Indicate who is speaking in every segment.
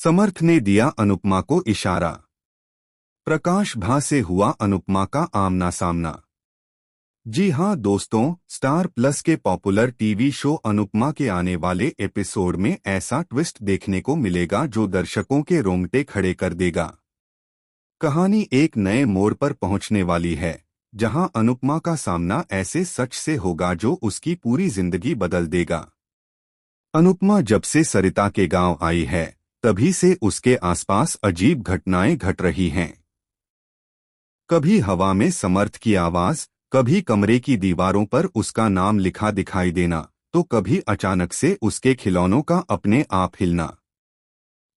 Speaker 1: समर्थ ने दिया अनुपमा को इशारा। प्रकाश भा से हुआ अनुपमा का आमना सामना। जी हां दोस्तों, स्टार प्लस के पॉपुलर टीवी शो अनुपमा के आने वाले एपिसोड में ऐसा ट्विस्ट देखने को मिलेगा जो दर्शकों के रोंगटे खड़े कर देगा। कहानी एक नए मोड़ पर पहुंचने वाली है, जहां अनुपमा का सामना ऐसे सच से होगा जो उसकी पूरी जिंदगी बदल देगा। अनुपमा जब से सरिता के गांव आई है, तभी से उसके आसपास अजीब घटनाएं घट रही हैं। कभी हवा में समर्थ की आवाज, कभी कमरे की दीवारों पर उसका नाम लिखा दिखाई देना, तो कभी अचानक से उसके खिलौनों का अपने आप हिलना।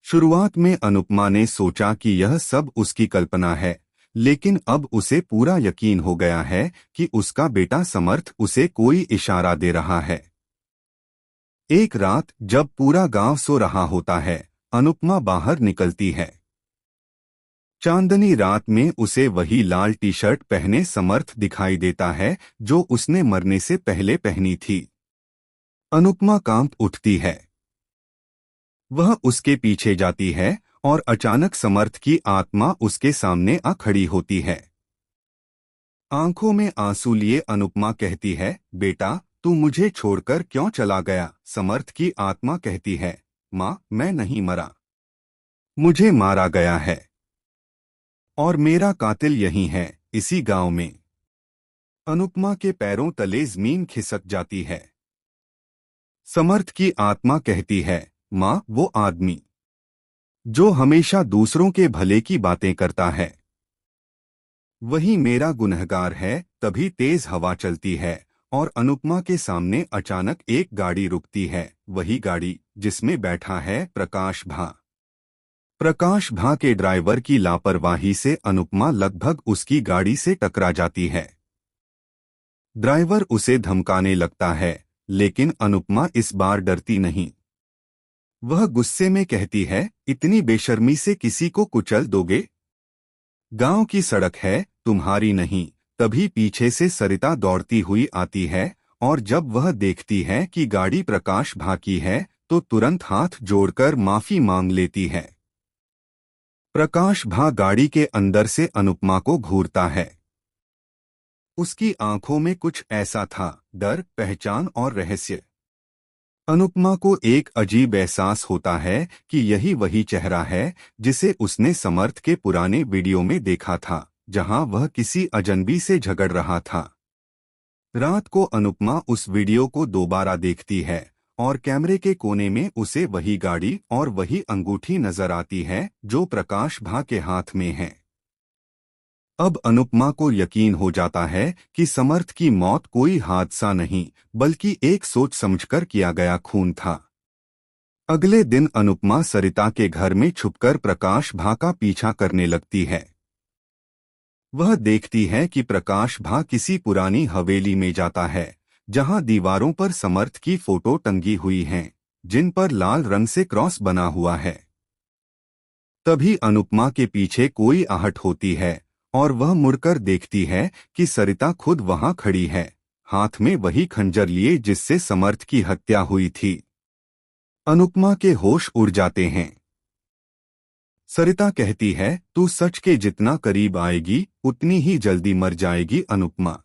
Speaker 1: शुरुआत में अनुपमा ने सोचा कि यह सब उसकी कल्पना है, लेकिन अब उसे पूरा यकीन हो गया है कि उसका बेटा समर्थ उसे कोई इशारा दे रहा है। एक रात जब पूरा गांव सो रहा होता है, अनुपमा बाहर निकलती है। चांदनी रात में उसे वही लाल टी शर्ट पहने समर्थ दिखाई देता है जो उसने मरने से पहले पहनी थी। अनुपमा कांप उठती है। वह उसके पीछे जाती है और अचानक समर्थ की आत्मा उसके सामने आ खड़ी होती है। आंखों में आंसू लिए अनुपमा कहती है, बेटा तू मुझे छोड़कर क्यों चला गया? समर्थ की आत्मा कहती है, माँ मैं नहीं मरा, मुझे मारा गया है और मेरा कातिल यही है, इसी गांव में। अनुपमा के पैरों तले जमीन खिसक जाती है। समर्थ की आत्मा कहती है, माँ वो आदमी जो हमेशा दूसरों के भले की बातें करता है, वही मेरा गुनहगार है। तभी तेज हवा चलती है और अनुपमा के सामने अचानक एक गाड़ी रुकती है, वही गाड़ी जिसमें बैठा है प्रकाश भा। प्रकाश भा के ड्राइवर की लापरवाही से अनुपमा लगभग उसकी गाड़ी से टकरा जाती है। ड्राइवर उसे धमकाने लगता है, लेकिन अनुपमा इस बार डरती नहीं। वह गुस्से में कहती है, इतनी बेशर्मी से किसी को कुचल दोगे? गांव की सड़क है, तुम्हारी नहीं। तभी पीछे से सरिता दौड़ती हुई आती है और जब वह देखती है कि गाड़ी प्रकाश भा की है, तो तुरंत हाथ जोड़कर माफी मांग लेती है। प्रकाश भा गाड़ी के अंदर से अनुपमा को घूरता है। उसकी आंखों में कुछ ऐसा था, डर, पहचान और रहस्य। अनुपमा को एक अजीब एहसास होता है कि यही वही चेहरा है जिसे उसने समर्थ के पुराने वीडियो में देखा था, जहां वह किसी अजनबी से झगड़ रहा था। रात को अनुपमा उस वीडियो को दोबारा देखती है और कैमरे के कोने में उसे वही गाड़ी और वही अंगूठी नजर आती है जो प्रकाश भा के हाथ में है। अब अनुपमा को यकीन हो जाता है कि समर्थ की मौत कोई हादसा नहीं, बल्कि एक सोच समझकर किया गया खून था। अगले दिन अनुपमा सरिता के घर में छुपकर प्रकाश भा का पीछा करने लगती है। वह देखती है कि प्रकाश भा किसी पुरानी हवेली में जाता है, जहां दीवारों पर समर्थ की फोटो टंगी हुई हैं, जिन पर लाल रंग से क्रॉस बना हुआ है। तभी अनुपमा के पीछे कोई आहट होती है और वह मुड़कर देखती है कि सरिता खुद वहां खड़ी है, हाथ में वही खंजर लिए जिससे समर्थ की हत्या हुई थी। अनुपमा के होश उड़ जाते हैं। सरिता कहती है, तू सच के जितना करीब आएगी उतनी ही जल्दी मर जाएगी। अनुपमा,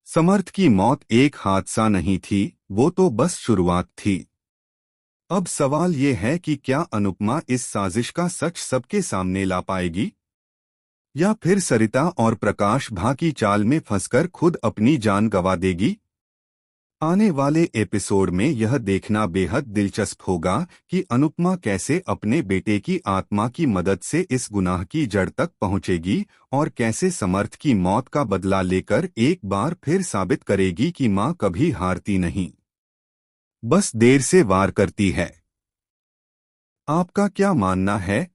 Speaker 1: समर्थ की मौत एक हादसा नहीं थी, वो तो बस शुरुआत थी। अब सवाल ये है कि क्या अनुपमा इस साजिश का सच सबके सामने ला पाएगी, या फिर सरिता और प्रकाश भा की चाल में फंसकर खुद अपनी जान गंवा देगी। आने वाले एपिसोड में यह देखना बेहद दिलचस्प होगा कि अनुपमा कैसे अपने बेटे की आत्मा की मदद से इस गुनाह की जड़ तक पहुंचेगी और कैसे समर्थ की मौत का बदला लेकर एक बार फिर साबित करेगी कि मां कभी हारती नहीं, बस देर से वार करती है। आपका क्या मानना है?